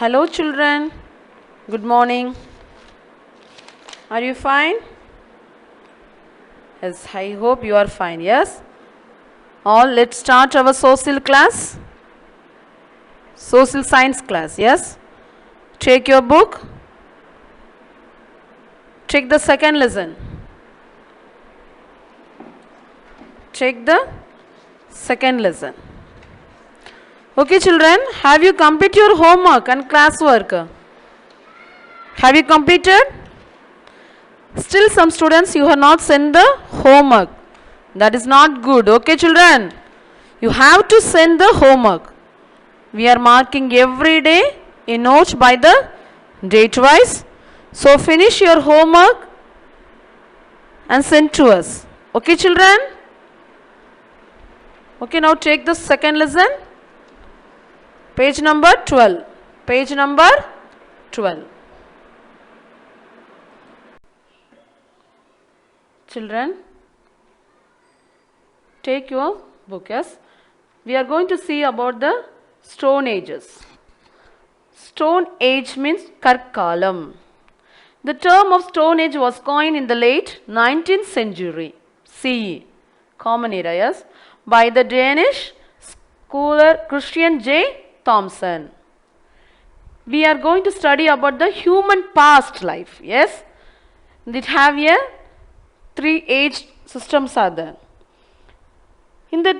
Hello children, good morning. Are you fine? Yes, I hope you are fine, yes? All, let's start our social class. Social science class, yes? Take your book. Take the second lesson. Take the second lesson. Okay children, have you completed your homework and classwork? Have you completed? Still some students you have not sent the homework. That is not good. Okay children, you have to send the homework. We are marking every day in notes by the date wise. So finish your homework and send to us. Okay children? Okay, now take the second lesson. Page number 12. Page number 12. Children, take your book, yes? We are going to see about the Stone Ages. Stone Age means Karkalam. The term of Stone Age was coined in the late 19th century CE, Common Era, yes, by the Danish scholar Christian J. Thomson. We are going to study about the human past life, yes? It have a 3 age systems are there. In the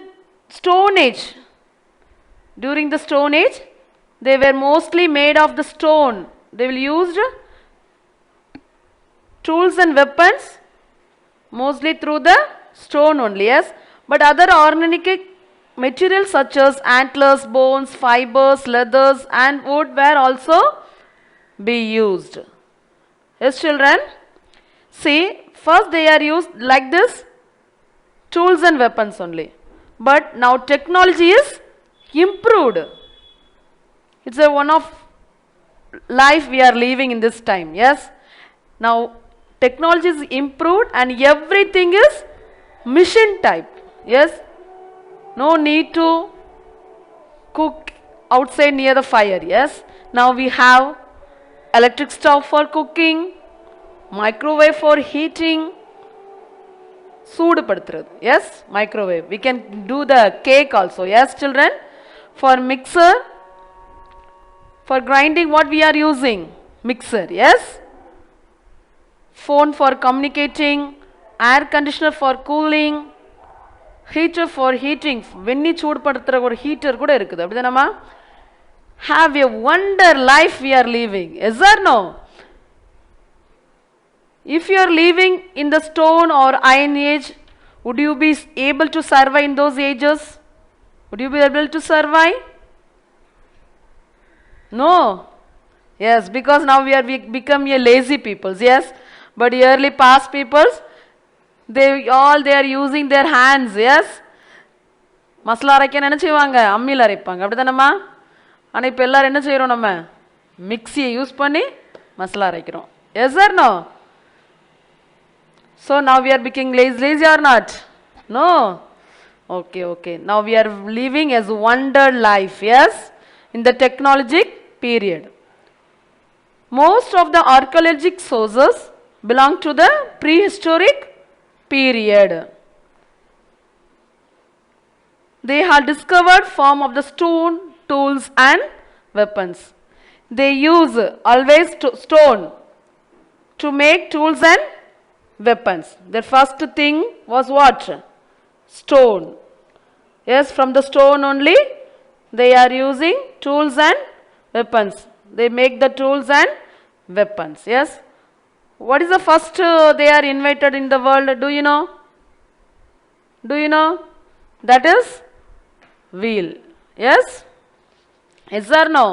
Stone Age, during the Stone Age, they were mostly made of the stone. They will used tools and weapons mostly through the stone only, yes. But other organic materials such as antlers, bones, fibers, leathers and wood were also be used. Yes children, see, first they are used like this, tools and weapons only. But now technology is improved. It's a one of life we are living in this time, yes. Now technology is improved and everything is machine type, yes. No need to cook outside near the fire, yes. Now we have electric stove for cooking, microwave for heating, yes, microwave. We can do the cake also, yes children. For mixer, for grinding what we are using? Mixer, yes. Phone for communicating, air conditioner for cooling, heater for heating. Venni chood paduthra or heater kuda irukkudu. Appadana have a wonder life we are living. Yes or no? If you are living in the stone or iron age, would you be able to survive in those ages? Would you be able to survive? No. Yes, because now we are become a lazy peoples, yes. But early past peoples, they are using their hands, yes. Masala அரைக்க என்ன செய்வாங்க, அம்மியில் அரைப்பாங்க, அப்படிதானம்மா? ஆனால் இப்போ எல்லாரும் என்ன செய்கிறோம், நம்ம மிக்சியை யூஸ் பண்ணி masala அரைக்கிறோம். Yes or no? So now we are becoming lazy or not? No. Okay. Now we are living as wonder life, yes, in the technologic period. Most of the archaeological sources belong to the prehistoric period. They have discovered form of the stone, tools and weapons. They use always stone to make tools and weapons. Their first thing was what? Stone. Yes, from the stone only they are using tools and weapons. They make the tools and weapons. Yes. What is the first they are invented in the world? Do you know? Do you know? That is wheel. Yes? Yes or no?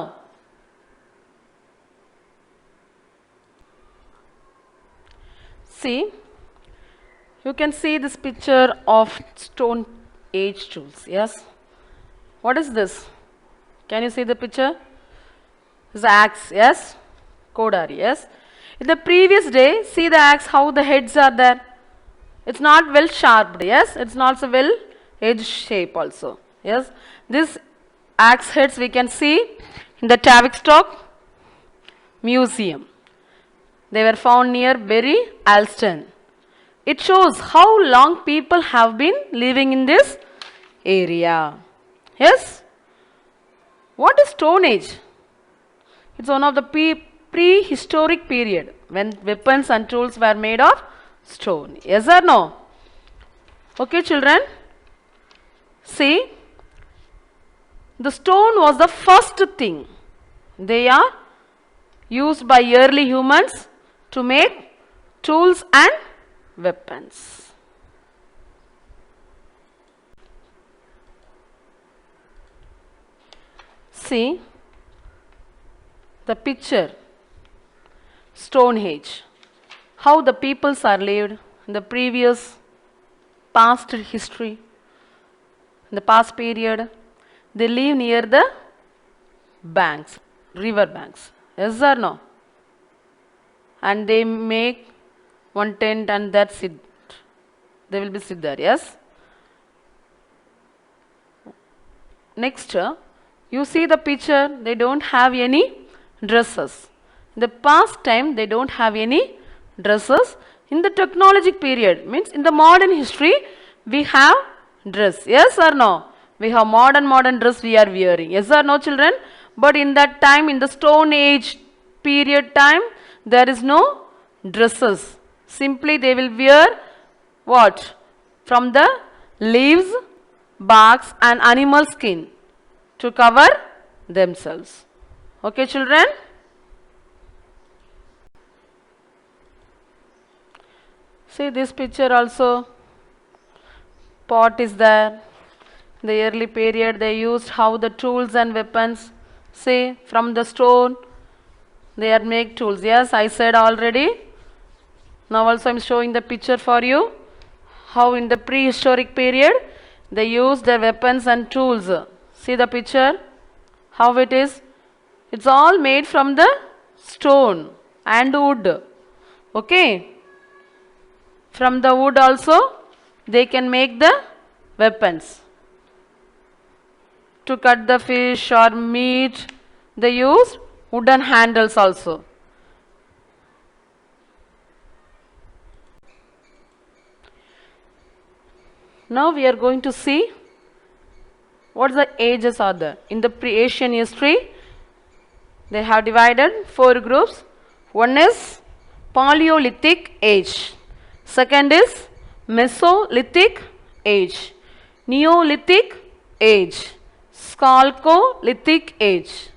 See, you can see this picture of Stone Age tools. Yes? What is this? Can you see the picture? This is axe. Yes? Kodari. Yes? In the previous day, see the axe, how the heads are there. It's not well sharpened. Yes? It's not so well edge shape also. Yes? This axe heads we can see in the Tavistock Museum. They were found near Bury Alston. It shows how long people have been living in this area. Yes? What is Stone Age? It's one of the prehistoric period when weapons and tools were made of stone. Yes or no? Okay, children? See, the stone was the first thing. They are used by early humans to make tools and weapons. See the picture, Stone Age, how the peoples are lived in the previous past history, in the past period. They live near the banks, river banks. Yes or no? And they make one tent and that's it. They will be sit there. Yes. Next, you see the picture. They don't have any dresses. In the past time, they don't have any dresses. In the technologic period, means in the modern history, we have dress. Yes or no? We have modern dress we are wearing. Yes or no, children? But in that time, in the Stone Age period time, there is no dresses. Simply they will wear what? From the leaves, barks and animal skin to cover themselves. Okay, children? See this picture also. Pot is there. The early period they used how the tools and weapons. See, from the stone they are make tools. Yes, I said already. Now also I am showing the picture for you. How in the prehistoric period they used their weapons and tools. See the picture. How it is. It's all made from the stone and wood. Okay. From the wood also they can make the weapons. To cut the fish or meat, they use wooden handles also. Now we are going to see what the ages are there. In the pre-Asian history, they have divided 4 groups. One is Paleolithic age. Second is Mesolithic age. Neolithic age. Chalcolithic age.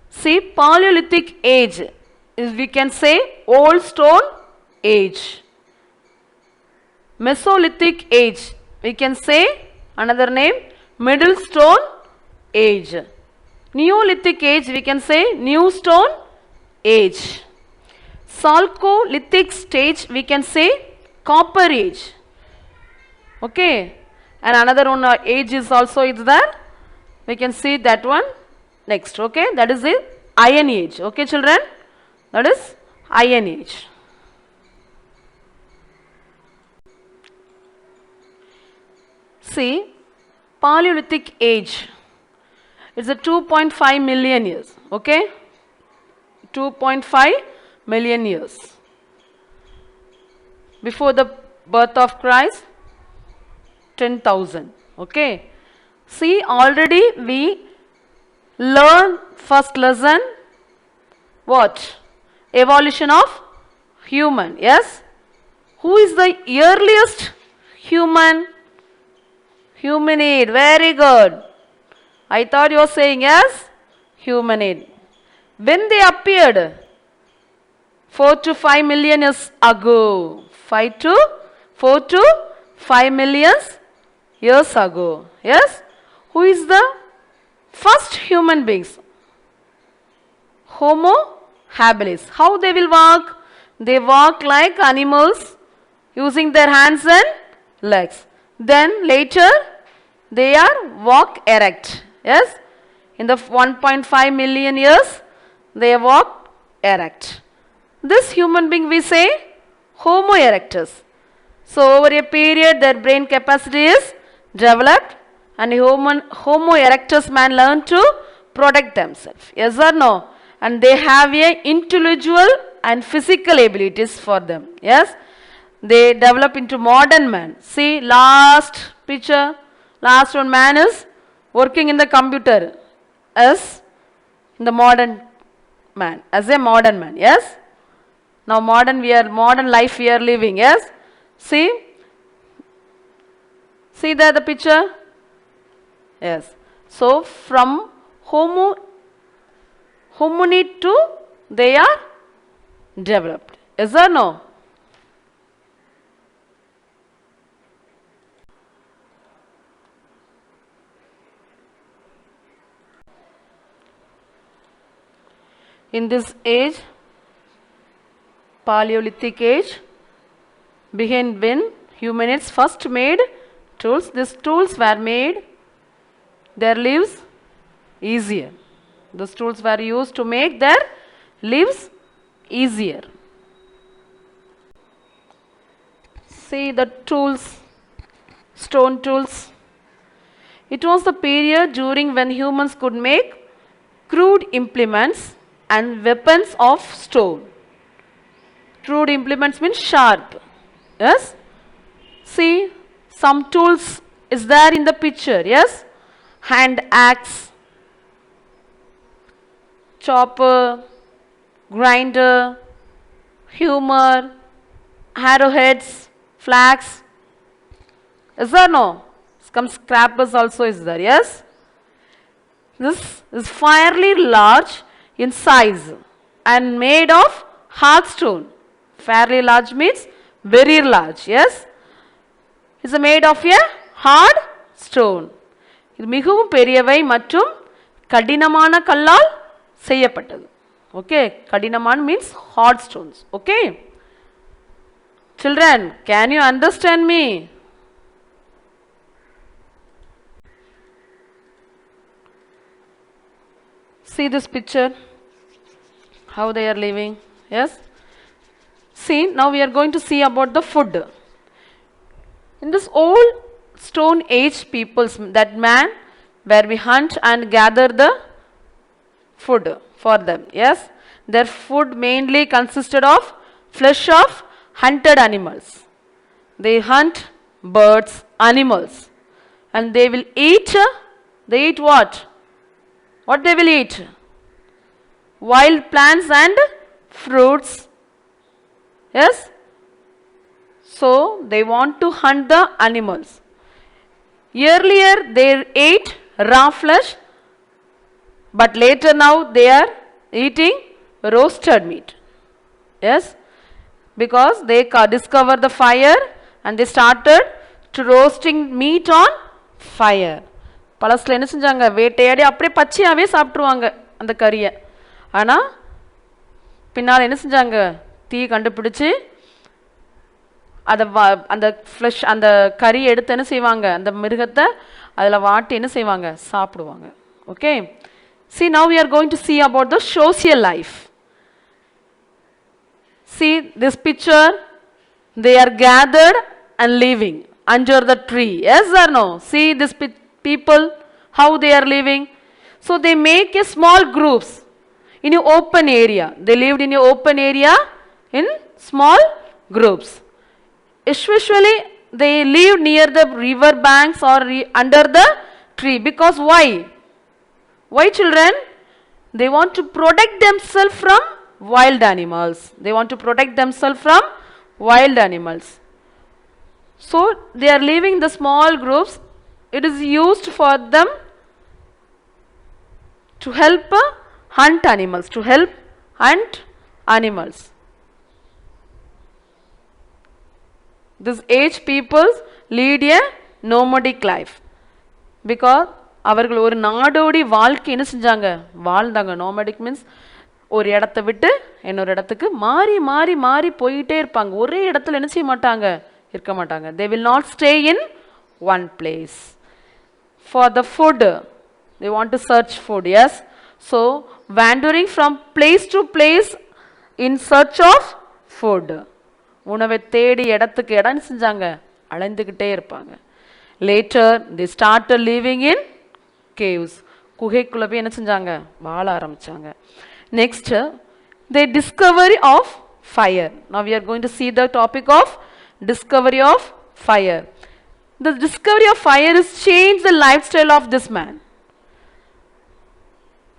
See, Paleolithic age is, we can say, Old Stone age. Mesolithic age, we can say another name, Middle Stone age. Neolithic age, we can say New Stone age. Chalcolithic stage, we can say Copper age. Okay. And another one age is also is there. We can see that one next. Okay, that is the Iron Age. Okay, children, that is Iron Age. See, Paleolithic age. It's a 2.5 million years. Okay, 2.5 million years before the birth of Christ. 10,000. Okay. See, already we learn first lesson. What? Evolution of human. Yes. Who is the earliest human? Humanid. Very good. I thought you were saying yes. Humanid. When they appeared? 4 to 5 million years ago. 4 to 5 million years ago. Yes? Who is the first human beings? Homo habilis. How they will walk? They walk like animals using their hands and legs. Then later they are walk erect. Yes? In the 1.5 million years they walk erect. This human being we say Homo erectus. So over a period their brain capacity is developed and Homo erectus man learn to protect themselves. Yes or no? and they have a intellectual and physical abilities for them. Yes, they develop into modern man. See last picture, last one, man is working in the computer as in the modern man, as a modern man. Yes, now modern life we are living. Yes, see there the picture. Yes, so from hominid to they are developed. Yes or no? In this age, Paleolithic age, began when humanids first made tools. These tools were made their lives easier. Those tools were used to make their lives easier. See the tools, stone tools. It was the period during when humans could make crude implements and weapons of stone. Crude implements means sharp. Yes, see some tools is there in the picture. Yes, hand axe, chopper, grinder, hammer, arrowheads, flax. Is there no? Some scrapers also is there. Yes, this is fairly large in size and made of hard stone. Fairly large means very large. Yes, is made of a hard stone. இது மிகவும் பெரியவை மற்றும் கடினமான கல்லால் செய்யப்பட்டது. Okay, கடினமான means hard stones. Okay, children, can you understand me? See this picture, how they are living. Yes, see now we are going to see about the food. In this old stone age peoples, that man where we hunt and gather the food for them. Yes, their food mainly consisted of flesh of hunted animals. They hunt birds, animals, and they will eat. They eat what? What they will eat? Wild plants and fruits. Yes, so they want to hunt the animals. Earlier they ate raw flesh, but later now they are eating roasted meat. Yes, because they discovered the fire and they started to roasting meat on fire. பழசில் என்ன செஞ்சாங்க, வேட்டையாடி அப்படியே பச்சையாகவே சாப்பிட்ருவாங்க அந்த கறியை. ஆனால் பின்னால் என்ன செஞ்சாங்க, தீ கண்டுபிடிச்சி அதை அந்த ஃப்ளஷ் அந்த கறி எடுத்து என்ன செய்வாங்க, அந்த மிருகத்தை அதில் வாட்டி என்ன செய்வாங்க, சாப்பிடுவாங்க. Okay, see now we are going to see about the social life. See this picture, they are gathered and living under the tree. Yes or no? See this people, how they are living. So they make a small groups in an open area. They lived in an open area in small groups. Especially they live near the river banks or under the tree. Because why? Why, children? They want to protect themselves from wild animals. They want to protect themselves from wild animals. So they are living in the small groups. It is used for them to help hunt animals, to help hunt animals. This age peoples lead a nomadic life because அவர்கள் ஒரு நாடோடி வாழ்க்கை என்ன செஞ்சாங்க, வாழ்ந்தாங்க. நோமடிக் means ஒரு இடத்த விட்டு இன்னொரு இடத்துக்கு மாறி மாறி மாறி போயிட்டே இருப்பாங்க. ஒரே இடத்துல என்ன செய்ய மாட்டாங்க, இருக்க மாட்டாங்க. They will not stay in one place. For the food, they want to search food. Yes, so wandering from place to place in search of food. உணவை தேடி இடத்துக்கு இடம் செஞ்சாங்க, அலைந்துக்கிட்டே இருப்பாங்க. Later they started living in caves. குகைக்குள்ள போய் என்ன செஞ்சாங்க, வாழ ஆரம்பிச்சாங்க. Next, the discovery of fire. Now we are going to see the topic of discovery of fire. The discovery of fire has changed the lifestyle of this man.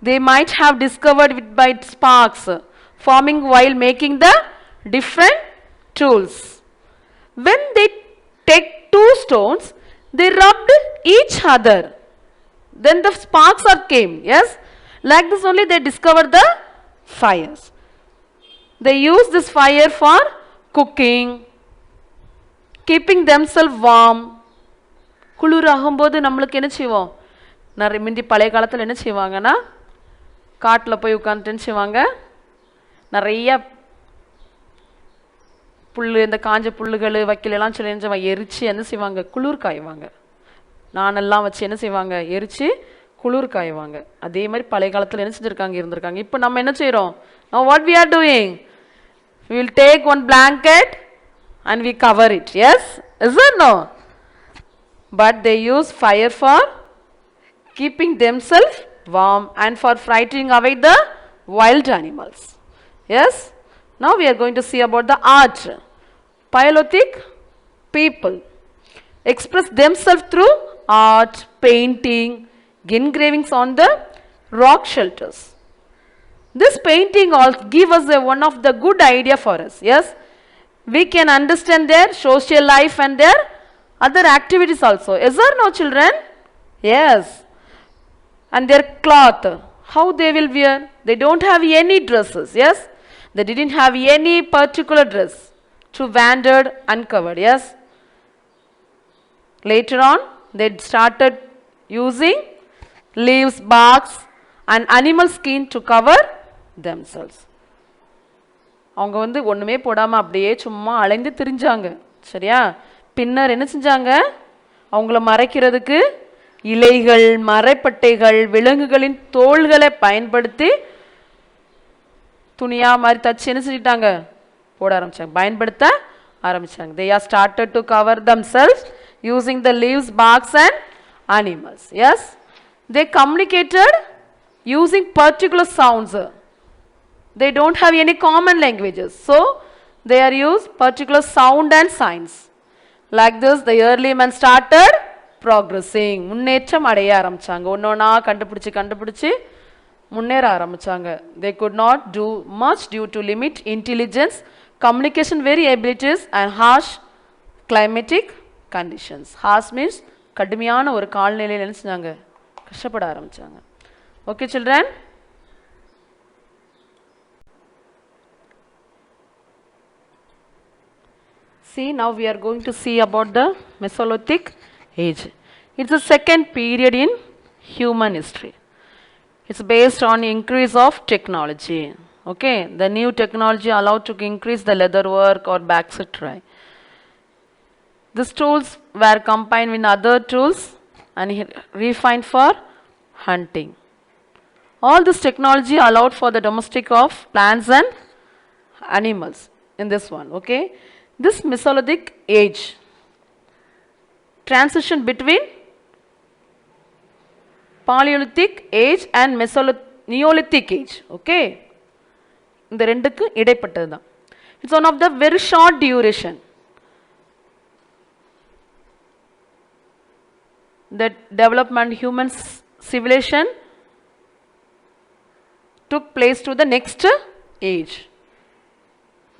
They might have discovered it by sparks forming while making the different tools. When they take two stones, they rubbed each other. Then the sparks are came. Yes, like this only they discovered the fires. They use this fire for cooking, keeping themselves warm. குளிர் ஆகும்போது நம்மளுக்கு என்ன செய்வோம்? நிறைய முந்தி பழைய காலத்தில் என்ன செய்வாங்கன்னா காட்டில் போய் உட்காந்துட்டு என்ன செய்வாங்க, நிறைய புல், இந்த காஞ்ச புல்லுகள் வைக்கலெல்லாம் சொல்லி எரிச்சு என்ன செய்வாங்க, குளிர் காய்வாங்க. நானெல்லாம் வச்சு என்ன செய்வாங்க, எரிச்சு குளிர் காய்வாங்க. அதே மாதிரி பழைய காலத்தில் என்ன செஞ்சுருக்காங்க, இருந்திருக்காங்க. இப்போ நம்ம என்ன செய்கிறோம்? Now what we are doing? We will take one blanket and we cover it. Yes? Is it no? But they use fire for keeping themselves warm and for frightening away the wild animals. Yes? Now we are going to see about the art. Paleolithic people express themselves through art, painting, engravings on the rock shelters. This painting all give us one of the good idea for us. Yes, we can understand their social life and their other activities also. Is there no children? Yes. And their cloth, how they will wear? They don't have any dresses. Yes, they didn't have any particular dress to wandered uncovered. Yes, later on they started using leaves, barks and animal skin to cover themselves. அவங்க வந்து ஒன்றுமே போடாமல் அப்படியே சும்மா அலைந்து திரிஞ்சாங்க. சரியா? பின்னர் என்ன செஞ்சாங்க, அவங்கள மறைக்கிறதுக்கு இலைகள், மரப்பட்டைகள், விலங்குகளின் தோள்களை பயன்படுத்தி துணியா மாதிரி தச்சு என்ன செஞ்சிட்டாங்க, போட ஆரம்பிச்சாங்க, பயன்படுத்த ஆரம்பிச்சாங்க. They are started to cover themselves using the leaves, barks and animals. Yes, they communicated using particular sounds. They don't have any common languages, so they are used particular sound and signs. Like this, the early men started progressing. முன்னேற்றம் அடைய ஆரம்பிச்சாங்க. ஒன்னொன்னா கண்டுபிடிச்சு முன்னேற ஆரம்பிச்சாங்க. They could not do much due to limit intelligence, communication variabilities and harsh climatic conditions. Harsh means கடுமையான ஒரு காலநிலையில் என்ன செஞ்சாங்க, கஷ்டப்பட ஆரம்பிச்சாங்க. Okay children? See, now we are going to see about the Mesolithic age. It's the second period in human history. It's based on increase of technology. Okay, the new technology allowed to increase the leather work or basketry. These tools were combined with other tools and refined for hunting. All this technology allowed for the domestic of plants and animals in this one. Okay, this Mesolithic age transition between Paleolithic age and Neolithic age. Okay, இந்த ரெண்டுக்கு இடைப்பட்டது தான். It's one of the very short duration. The development human civilization took place to the next age.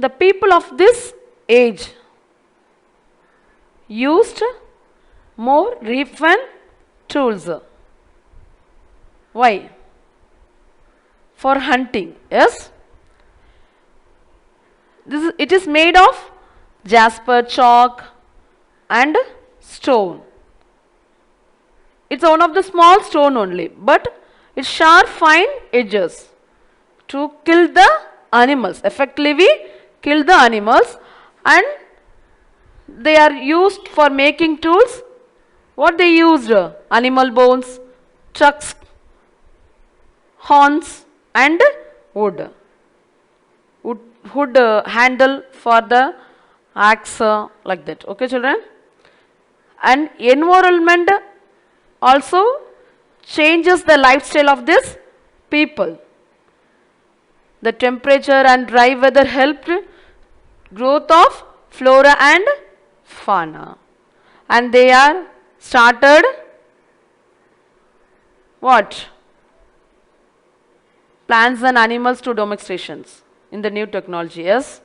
The people of this age used more refined tools. Why? For hunting. Yes, it is made of jasper, chalk and stone. It's one of the small stone only, but it's sharp fine edges to kill the animals. Effectively kill the animals, and they are used for making tools. What they used? Animal bones, trucks, horns and wood handle for the axe, like that. Okay children? And environment also changes the lifestyle of this people. The temperature and dry weather helped growth of flora and fauna. And they are started what? Plants and animals to domestications in the new technology, yes?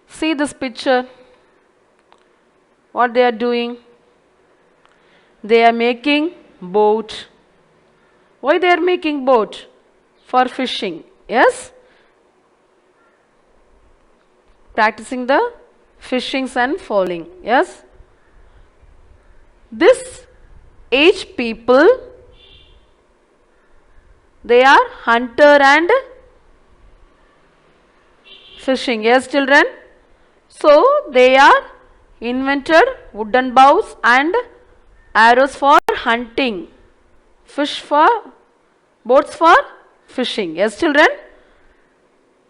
See this picture, what they are doing? They are making boat. Why they are making boat? For fishing, yes? Practicing the fishings and fowling, yes? This age people, they are hunter and fishing, yes children? So they are invented wooden bows and arrows for hunting, fish for, boats for fishing, yes children?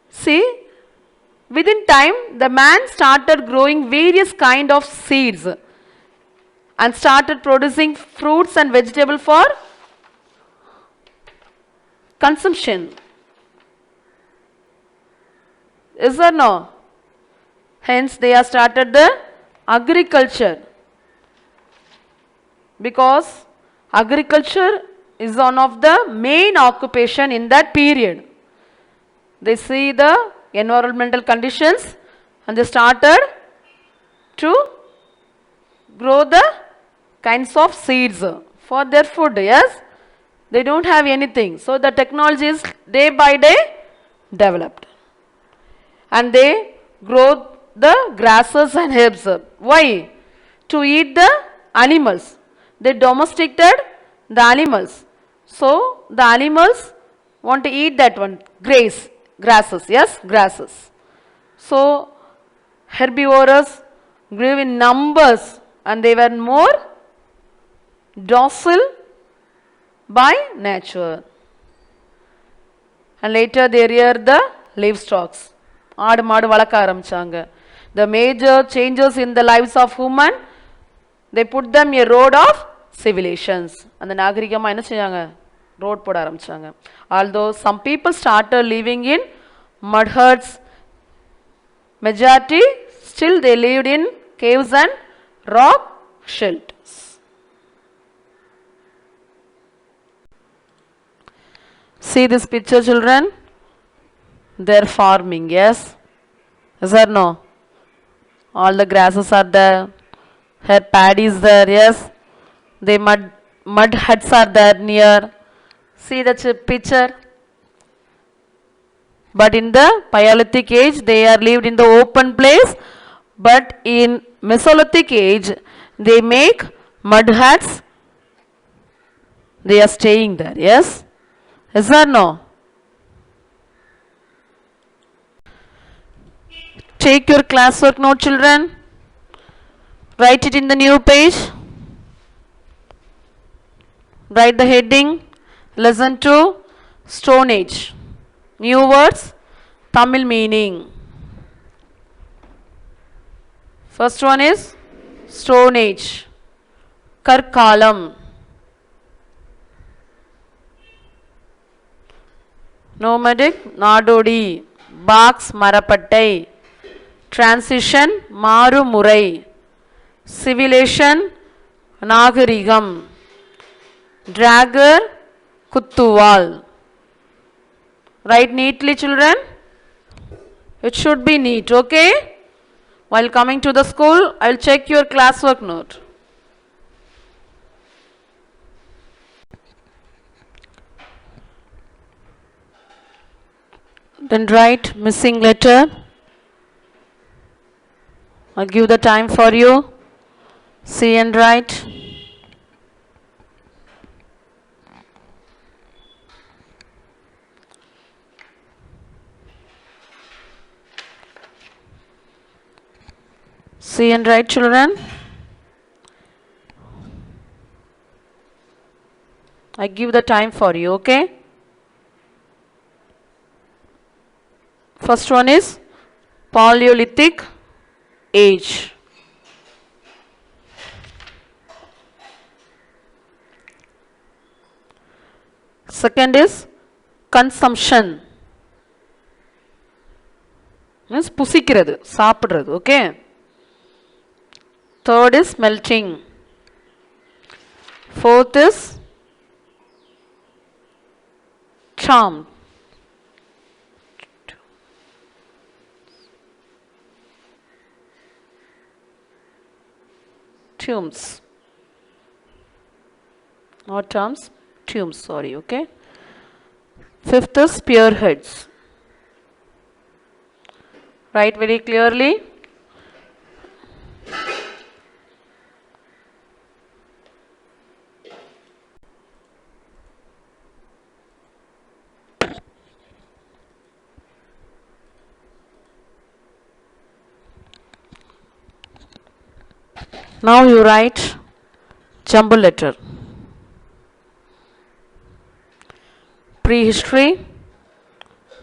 See, within time the man started growing various kind of seeds and started producing fruits and vegetables for consumption. Is or no? Hence they have started the agriculture, because agriculture is one of the main occupation in that period. They see the environmental conditions and they started to grow the kinds of seeds for their food, yes? They don't have anything. So the technology is day by day developed. And they grow the grasses and herbs. Why? To eat the animals. They domesticated the animals. So the animals want to eat that one, grasses, yes, grasses. So herbivores grew in numbers and they were more docile by nature. And later they reared the livestock. ஆடு மாடு வளர்க்க ஆரம்பிச்சாங்க. The major changes in the lives of human, they put them a road of civilizations. அந்த நாகரிகமா என்ன செஞ்சாங்க? Road போட ஆரம்பிச்சாங்க. Although some people started living in mud huts, majority still they lived in caves and rock shelters. See this picture children? They're farming, yes? Is there no? All the grasses are there. Her paddy is there, yes? The mud huts are there near. See the picture? But in the Paleolithic age, they are lived in the open place. But in Mesolithic age, they make mud huts. They are staying there, yes? Is there no? Take your classwork note children. Write it in the new page. Write the heading. Lesson 2, Stone Age. New words, Tamil meaning. First one is Stone Age. Karkalam. Nomadic, Nadodi. Box, Marapattai. Transition, Marumurai. Civilization, Nagarigam. Dragger, Kuttuval. Write neatly children. It should be neat, okay? While coming to the school, I will check your classwork note. Then write missing letter. I'll give the time for you. See and write. See and write children. I give the time for you, okay? First one is Paleolithic age. Second is consumption. Means புசிக்கிறது, சாப்பிடுறது. Okay. Third is melting. Fourth is charm. Tumes. Not terms, tumes, sorry, okay. Fifth is spearheads. Write very clearly. Now you write jumble letter. Prehistory,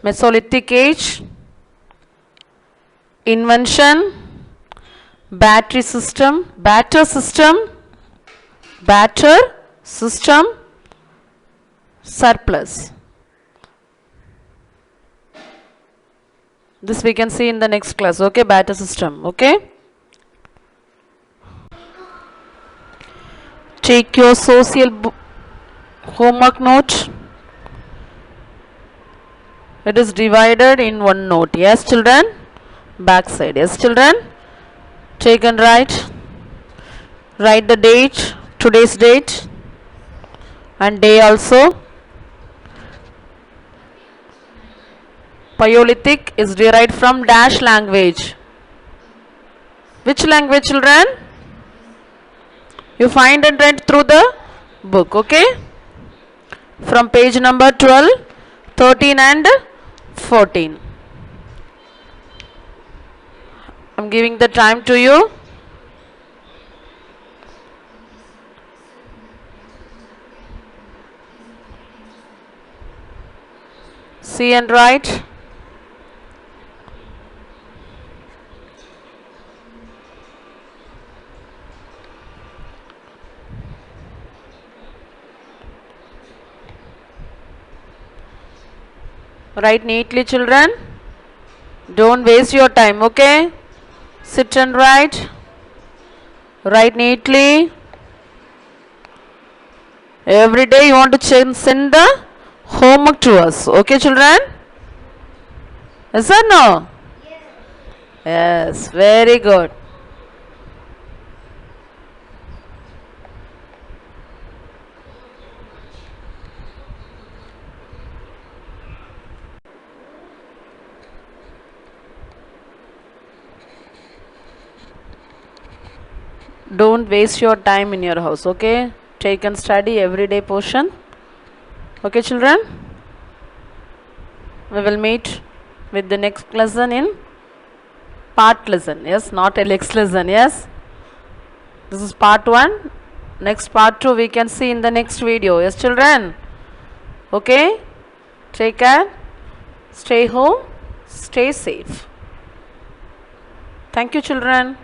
Mesolithic age, invention, batter system, surplus. This we can see in the next class, okay, batter system, okay. Take your social homework note. It is divided in one note. Yes, children? Back side. Yes, children? Take and write. Write the date, today's date, and day also. Paleolithic is derived from dash language. Which language, children? You find and read through the book, okay? From page number 12, 13 and 14. I'm giving the time to you. See and write. Write neatly, children. Don't waste your time, okay? Sit and write. Write neatly. Every day you want to send the homework to us, okay, children? Yes or no? Yes, very good. Don't waste your time in your house, okay? Take and study everyday portion. Okay, children? We will meet with the next lesson in part lesson. Yes, not a next lesson. Yes. This is part 1. Next part 2 we can see in the next video. Yes, children? Okay? Take care. Stay home. Stay safe. Thank you, children.